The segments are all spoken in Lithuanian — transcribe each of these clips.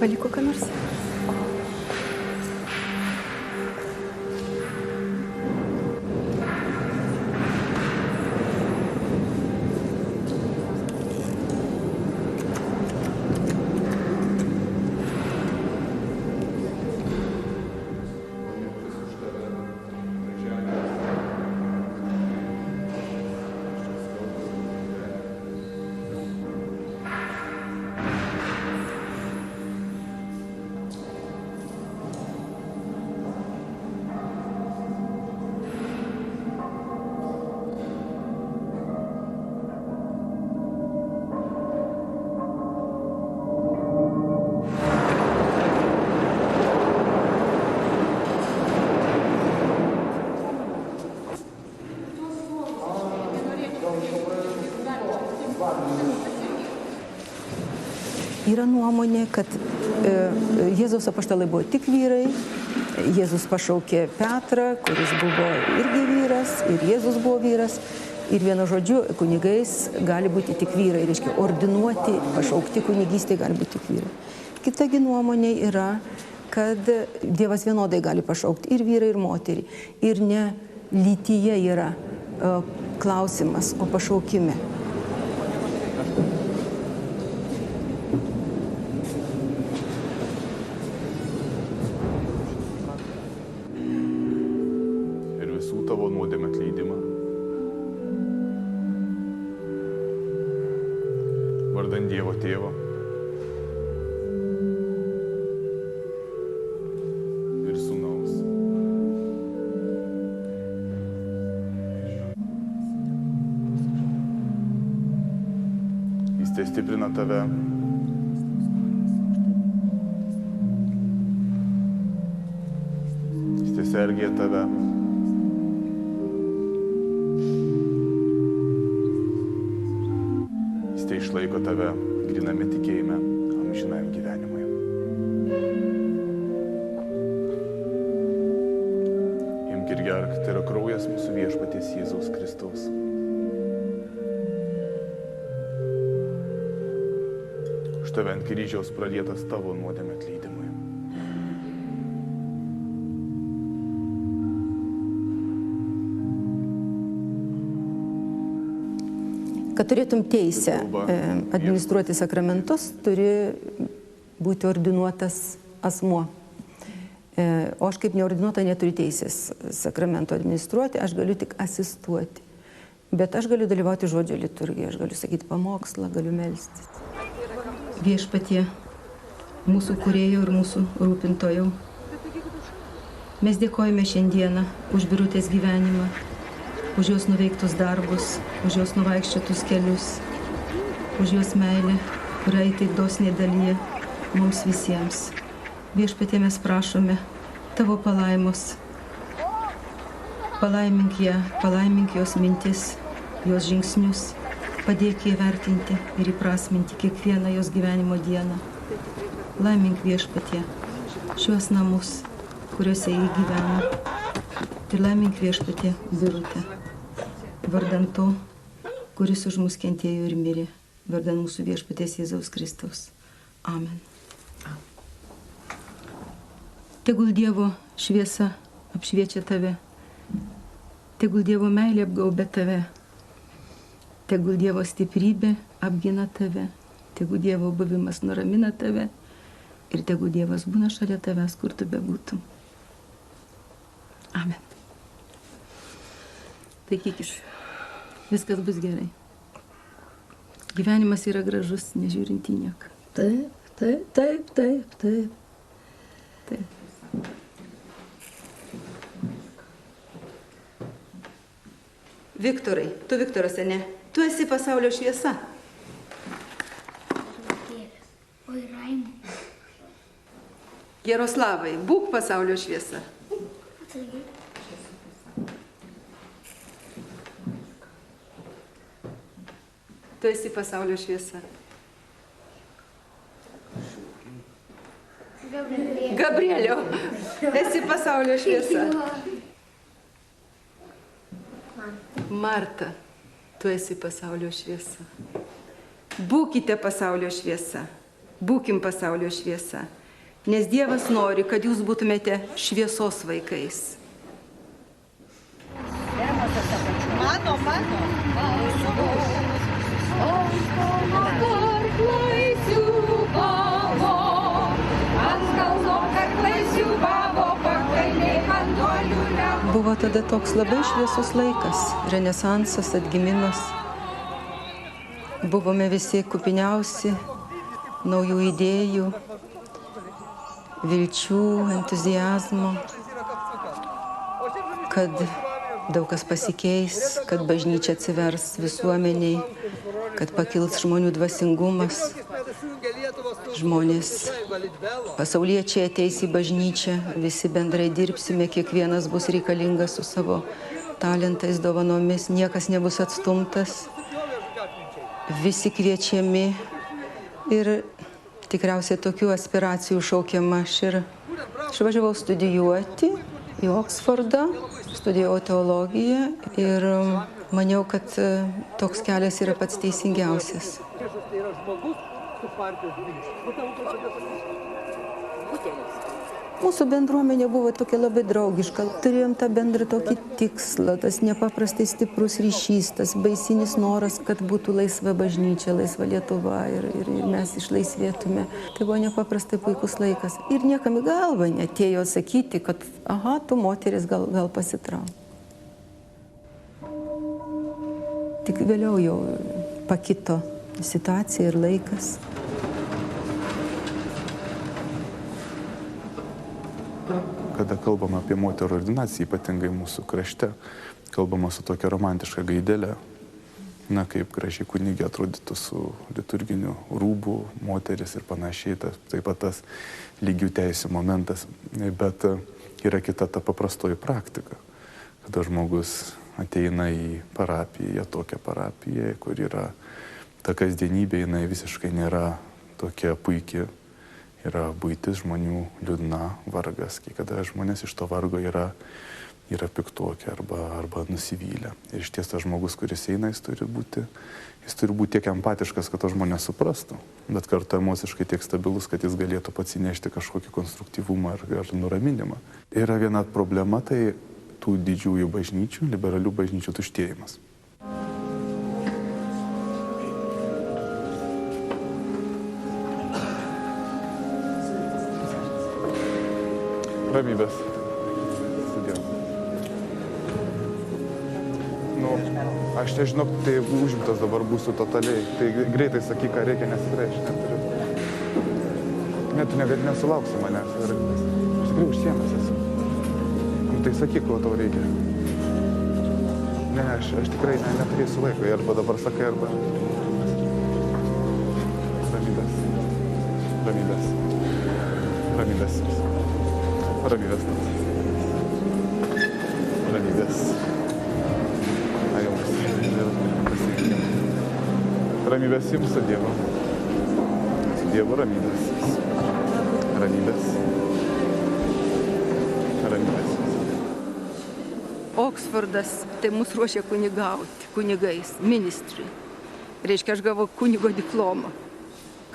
Paliko ką nors? Yra nuomonė, kad Jėzaus apaštalai buvo tik vyrai, Jėzus pašaukė Petrą, kuris buvo irgi vyras, ir Jėzus buvo vyras, ir vienu žodžiu, kunigais gali būti tik vyrai, reiškia, ordinuoti, pašaukti kunigystė gali būti tik vyrai. Kitagi nuomonė yra, kad Dievas vienodai gali pašaukti ir vyrą, ir moterį, ir ne lytyje yra klausimas, o pašaukime. Tavo nuodėmę atleidimą. Vardan Dievo Tėvo ir Sūnaus. Jis te stiprina tave. Jis te sergėja tave. Išlaiko tave gryname tikėjime amžinajam gyvenimui. Imk ir gerk, tai yra kraujas mūsų viešpaties Jėzaus Kristaus. Už tave ant kryžiaus pralietas tavo nuodėmė atleidimui. Kad turėtum teisę administruoti sakramentus, turi būti ordinuotas asmuo. O aš kaip neordinuota neturiu teisės sakramento administruoti, aš galiu tik asistuoti. Bet aš galiu dalyvauti žodžio liturgijoje, aš galiu sakyti pamokslą, galiu melstis. Viešpatie, mūsų kūrėjo ir mūsų rūpintojau, mes dėkojame šiandieną už Birutės gyvenimą, už jos nuveiktus darbus, už jos nuvaikščiotus kelius, už jos meilę, kurią taip dosniai dalyja mums visiems. Viešpatie, mes prašome tavo palaimos. Palaimink ją, palaimink jos mintis, jos žingsnius, padėk įvertinti ir įprasminti kiekvieną jos gyvenimo dieną. Laimink Viešpatie šiuos namus, kuriuose jį gyvena. Ir laimink Viešpatie Birutę. Vardan to, kuris už mus kentėjo ir mirė, vardan mūsų Viešpaties Jėzaus Kristaus. Amen. Tegul Dievo šviesa apšviečia tave, tegul Dievo meilė apgaubia tave, tegul Dievo stiprybė apgina tave, tegul Dievo buvimas nuramina tave ir tegul Dievas būna šalia tavęs, kur tu bebūtum. Amen. Taikykis. Viskas bus gerai. Gyvenimas yra gražus, nežiūrint į nieką. Taip, taip, taip, taip, taip. Taip. Viktorai, tu Viktoras, ne? Tu esi pasaulio šviesa. Oi, Raimai. Jaroslavai, būk pasaulio šviesa. Tu esi pasaulio šviesa. Gabrieliau, esi pasaulio šviesa. Marta, tu esi pasaulio šviesa. Būkite pasaulio šviesa. Būkim pasaulio šviesa, nes Dievas nori, kad jūs būtumėte šviesos vaikais. Buvo tada toks labai šviesus laikas, renesansas, atgimimas. Buvome visi kupiniausi naujų idėjų, vilčių, entuziazmo, kad daug kas pasikeis, kad bažnyčia atsivers visuomeniai, kad pakils žmonių dvasingumas, žmonės, pasauliečiai ateis į bažnyčią, visi bendrai dirbsime, kiekvienas bus reikalingas su savo talentais, dovanomis, niekas nebus atstumtas, visi kviečiami ir tikriausiai tokių aspiracijų šaukiama aš ir išvažiavau studijuoti į Oksfordą, studijavau teologiją ir maniau, kad toks kelias yra pats teisingiausias. Mūsų bendruomenė buvo tokia labai draugiška. Turėjom tą bendrą tokį tikslą, tas nepaprastai stiprus ryšys, tas baisinis noras, kad būtų laisva bažnyčia, laisva Lietuva ir mes išlaisvėtume. Tai buvo nepaprastai puikus laikas. Ir niekam į galvą neatėjo sakyti, kad aha, tu moteris gal pasitrauk. Tik vėliau jau pakito situacija ir laikas. Kada kalbama apie moterų ordinaciją, ypatingai mūsų krašte, kalbama su tokia romantiška gaidelė, na, kaip gražiai kunigė atrodytų su liturginiu rūbu, moteris ir panašiai, taip pat tas lygių teisių momentas. Bet yra kita ta paprastoji praktika, kada žmogus ateina į parapiją, tokią parapiją, kur yra ta kasdienybė, jinai visiškai nėra tokia puikia. Yra buitis žmonių liūdna, vargas, kai kada žmonės iš to vargo yra piktokie arba nusivylę. Ir iš ties tas žmogus, kuris eina, jis turi būti tiek empatiškas, kad to žmonės suprastų, bet kartu emociškai tiek stabilus, kad jis galėtų pats įnešti kažkokį konstruktyvumą ar nuraminimą. Yra viena problema, tai tų didžiųjų bažnyčių, liberalių bažnyčių tuštėjimas. Ramybės. Sudėjau. Nu, aš čia žinok, tai užimtas dabar būsiu totaliai. Tai greitai sakyk, ką reikia, nes tikrai aš neturiu. Ne, tu nesulauksi manęs. Aš tikrai užsiėmęs esu. Nu, tai sakyk, ko tau reikia. Ne, aš tikrai neturėsiu laiko. Arba dabar sakai, arba... Ramybės. Ramybės. Ramybės. Ramybės. Ramybės. Ramybės jums su Dievu. Su Dievu ramybės. Ramybės. Ramybės. Oksfordas tai mus ruošė kunigais, ministrui. Reiškia, aš gavau kunigo diplomą.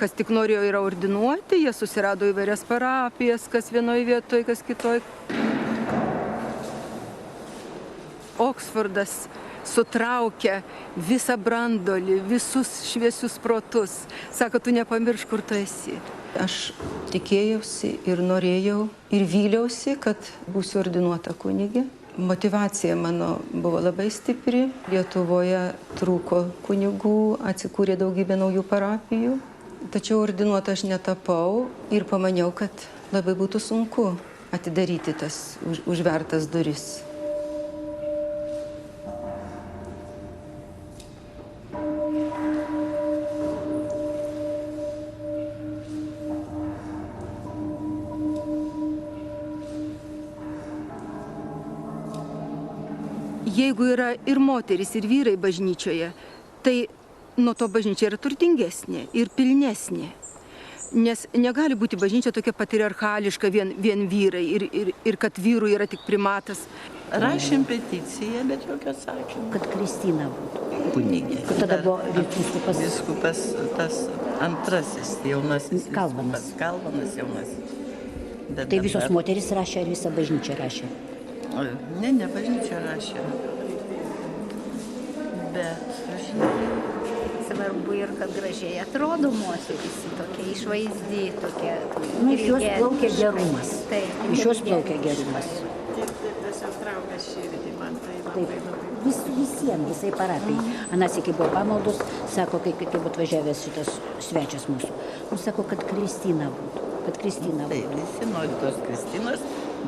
Kas tik norėjo yra ordinuoti, jie susirado įvairias parapijas, kas vienoje vietoje, kas kitoje. Oksfordas sutraukia visą brandolį, visus šviesius protus. Sako, tu nepamiršk, kur tu esi. Aš tikėjausi ir norėjau ir vyliausi, kad būsiu ordinuota kunigė. Motyvacija mano buvo labai stipri. Lietuvoje trūko kunigų, atsikūrė daugybė naujų parapijų. Tačiau ordinuota aš netapau ir pamaniau, kad labai būtų sunku atidaryti tas užvertas duris. Jeigu yra ir moterys, ir vyrai bažnyčioje, tai nuo to bažnyčia yra turtingesnė ir pilnesnė. Nes negali būti bažnyčia tokia patriarchališka, vien vyrai ir kad vyrų yra tik primatas. Rašėm peticiją, bet jokio atsakymo. Kad Kristina būtų. Kunigė. Tada buvo vyskupas. Vyskupas tas antrasis jaunasis. Kalvanas. Kalvanas jaunasis. Bet Tai visos dabar- moteris rašė ar visa bažnyčia rašė? Ne bažnyčia rašė. Bet, žinai, Svarbu ir kad gražiai atrodo moteris, tokia išvaizdi, tokia. Iš jos plaukia gerumas. Taip. Iš jos plaukia gerumas. tas jau traukia širdį, man tai Taip, visiems, visai parapijai. Anas iki buvo pamaldos, sako, kai atvažiavęs šitas svečias mūsų. Mums sako, kad Kristina būtų. Kad Kristina Taip, būtų. visi nori tos Kristinos,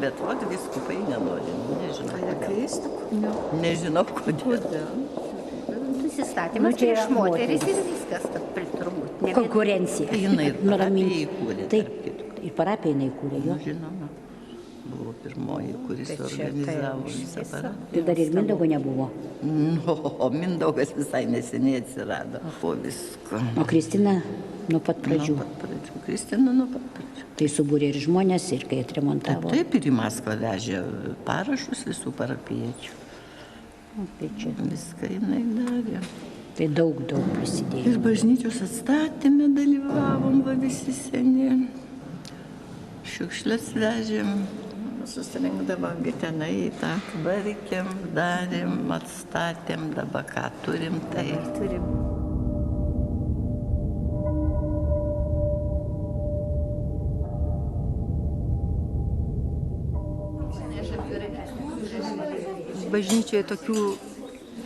bet vat viskupai nenori. Nežinau kodėl. Nežinau kodėl. Įstatymas čia yra prieš moteris moteris. ir viskas, kad turbūt. Ne Konkurencija. Jinai ir Nuraminti. parapiją įkūrė, Taip, tarp kitko. ir parapija jinai kūrė jo. Žinoma, buvo pirmoji, kuris Tai čia organizavo tai visą paratą. Ir dar ir Mindaugo nebuvo. O Mindaugas visai neseniai atsirado po visko. O Kristina nuo pat pradžių. Nuo pat pradžių. Kristina nuo pat pradžių. Tai subūrė ir žmonės, ir kai atremontavo. Taip, ir į Maskvą vežė parašus visų parapiečių. Tai čia. Viską jinai darė. Tai daug prisidėjo. Ir bažnyčios atstatymė dalyvavom, va visi seni. Šiukšlės vežėm. Susirinkdavom tenai, tą tvarkėm, darėm, atstatėm, dabar ką turim, tai turim. Bažnyčioje tokių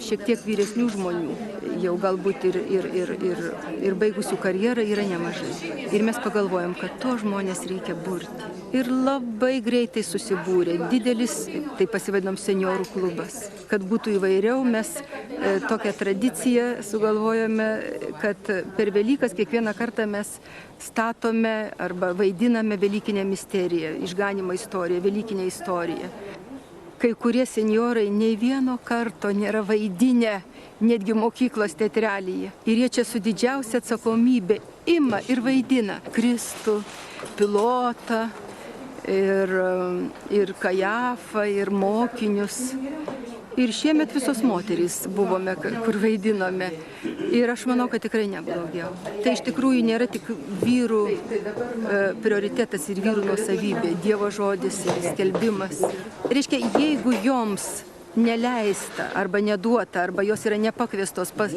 šiek tiek vyresnių žmonių, jau galbūt ir baigusių karjerą yra nemažai. Ir mes pagalvojom, kad to žmonės reikia burti. Ir labai greitai susibūrė. Didelis, tai pasivadinom seniorų klubas. Kad būtų įvairiau, mes tokią tradiciją sugalvojome, kad per Velykas kiekvieną kartą mes statome arba vaidiname Velykinę misteriją, išganimo istoriją, Velykinę istoriją. Kai kurie senjorai nei vieno karto nėra vaidinę netgi mokyklos teatrelyje. Ir jie čia su didžiausia atsakomybė ima ir vaidina Kristų, Pilotą, ir Kajafą, ir mokinius. Ir šiemet visos moterys buvome, kur vaidinome. Ir aš manau, kad tikrai neblogiau. Tai iš tikrųjų nėra tik vyrų prioritetas ir vyrų nuosavybė, Dievo žodis ir skelbimas. Reiškia, jeigu joms neleista arba neduota, arba jos yra nepakviestos pas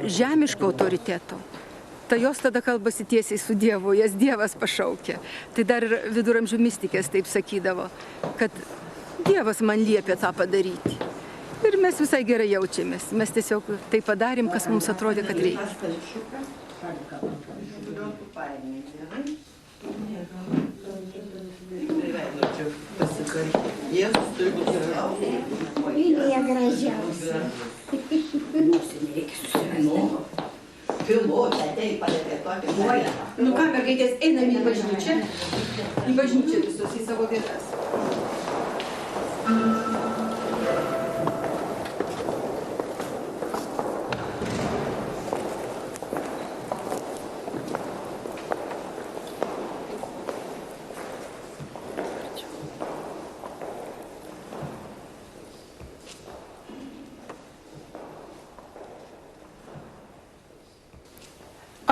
žemiško autoriteto, tai jos tada kalbasi tiesiai su Dievu, jas Dievas pašaukia. Tai dar ir viduramžių mistikės taip sakydavo, kad Dievas man liepė tą padaryti. Ir mes visai gerai jaučiamės. Mes tiesiog tai padarėm, kas mums atrodė, kad reikia. Vilija gražiausia. Nu ką, mergaitės, einam į bažnyčią. Į bažnyčią visus, į savo vietas.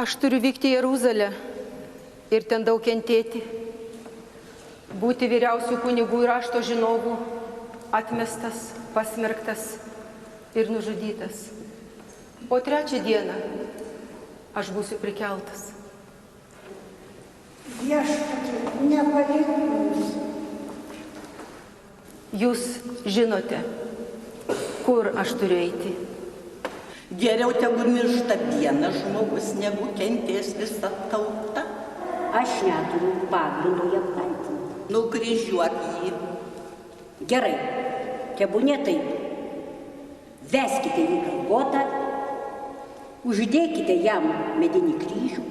Aš turiu vykti į Jeruzalę ir ten daug kentėti, būti vyriausių kunigų ir rašto žinovų, atmestas, pasmerktas ir nužudytas. O trečią dieną aš būsiu prikeltas. Viešpatie, nepalik mus. Jūs žinote, kur aš turiu eiti. Geriau tegu miršta vienas žmogus, negu kentės visa tauta. Aš neturiu pagrindo jam kaltinti. Nukryžiuok jį. Gerai, tebūnė taip. Veskite jį Golgotą, uždėkite jam medinį kryžių,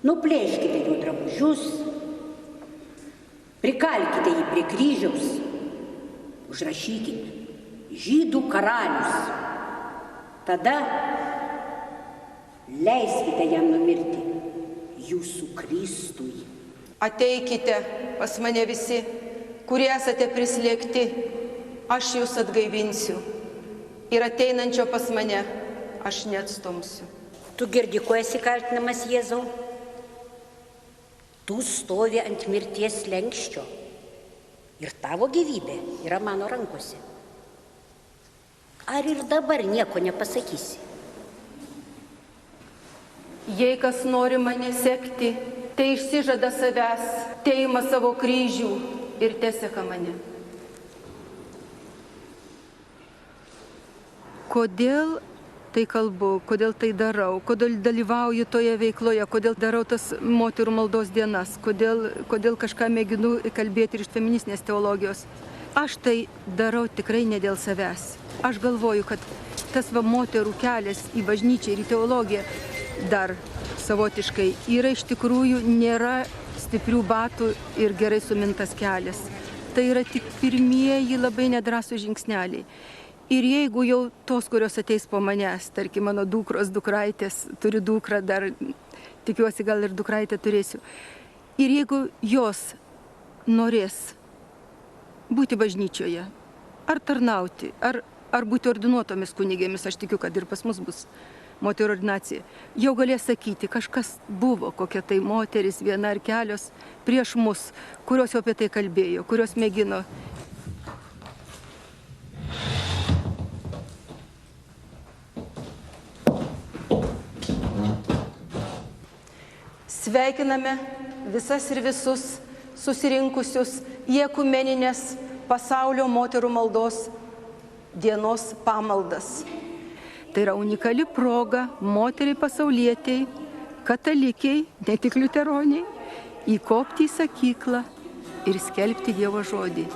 nuplėškite jo drabužius, prikalkite jį prie kryžiaus, užrašykite žydų karalius. Tada leiskite jam numirti jūsų Kristui. Ateikite pas mane visi, kurie esate prislėgti, aš jūs atgaivinsiu. Ir ateinančio pas mane aš neatstumsiu. Tu girdi, kuo esi kaltinamas, Jėzau? Tu stovi ant mirties slenksčio. Ir tavo gyvybė yra mano rankose. Ar ir dabar nieko nepasakysi? Jei kas nori mane sekti, tai išsižada savęs, teima savo kryžių ir teseka mane. Kodėl tai kalbu, kodėl tai darau, kodėl dalyvauju toje veikloje, kodėl darau tas moterų maldos dienas, kodėl kažką mėginu kalbėti ir iš feministinės teologijos. Aš tai darau tikrai ne dėl savęs. Aš galvoju, kad tas moterų kelias į bažnyčią ir į teologiją dar savotiškai yra iš tikrųjų nėra stiprių batų ir gerai sumintas kelias. Tai yra tik pirmieji labai nedrąsūs žingsneliai. Ir jeigu jau tos, kurios ateis po manęs, tarkim mano dukros, dukraitės, turiu dukrą dar, tikiuosi gal ir dukraitę turėsiu. Ir jeigu jos norės būti bažnyčioje, ar tarnauti, ar būti ordinuotomis kunigėmis, aš tikiu, kad ir pas mus bus moterų ordinacija, jau galės sakyti, kažkas buvo, kokia tai moteris, viena ar kelios prieš mus, kurios jau apie tai kalbėjo, kurios mėgino. Sveikiname visas ir visus susirinkusius į ekumeninės pasaulio moterų maldos dienos pamaldas. Tai yra unikali proga moteriai pasaulietiai, katalikiai, ne tik liuteroniai, įkopti į sakyklą ir skelbti Dievo žodį.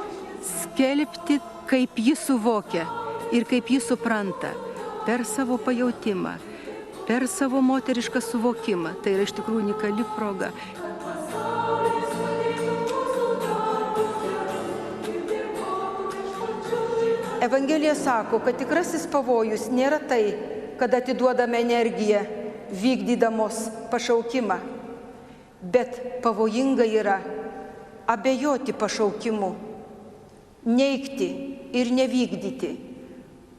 Skelbti, kaip ji suvokia ir kaip ji supranta, per savo pajautimą, per savo moterišką suvokimą. Tai yra iš tikrųjų unikali proga. Evangelija sako, kad tikrasis pavojus nėra tai, kad atiduodame energiją vykdydamos pašaukimą, bet pavojinga yra abejoti pašaukimu, neigti ir nevykdyti,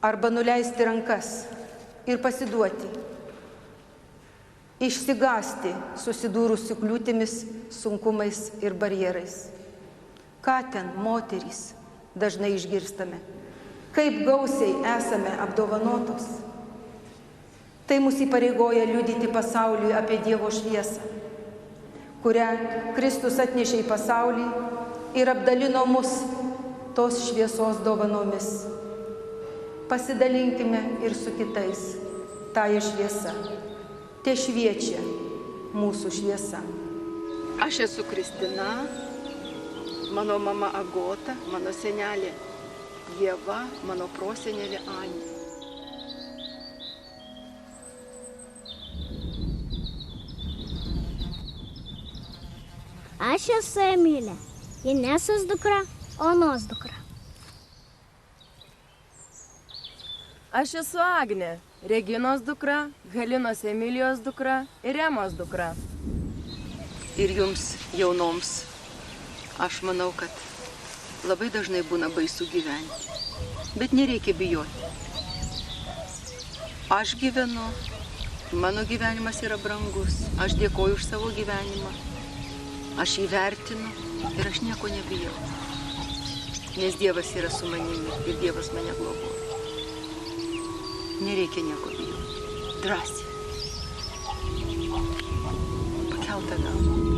arba nuleisti rankas ir pasiduoti, išsigąsti susidūrus su kliūtimis, sunkumais ir barjerais. Ką ten moterys dažnai išgirstame? Kaip gausiai esame apdovanotos. Tai mus įpareigoja liudyti pasauliui apie Dievo šviesą, kurią Kristus atnešė į pasaulį ir apdalino mus tos šviesos dovanomis. Pasidalinkime ir su kitais tąją šviesą. Te šviečia mūsų šviesa. Aš esu Kristina, mano mama Agota, mano senelė Ieva, mano prosenelė Anė. Aš esu Emilė, Inesos dukra, Onos dukra. Aš esu Agnė, Reginos dukra, Halinos Emilijos dukra ir Emos dukra. Ir jums, jaunoms, aš manau, kad labai dažnai būna baisu gyventi, bet nereikia bijoti. Aš gyvenu, mano gyvenimas yra brangus, aš dėkoju už savo gyvenimą, aš jį vertinu ir aš nieko nebijau, nes Dievas yra su manimi ir Dievas mane globoja. Nereikia nieko bijoti, drąsiai, pakeltą galvą.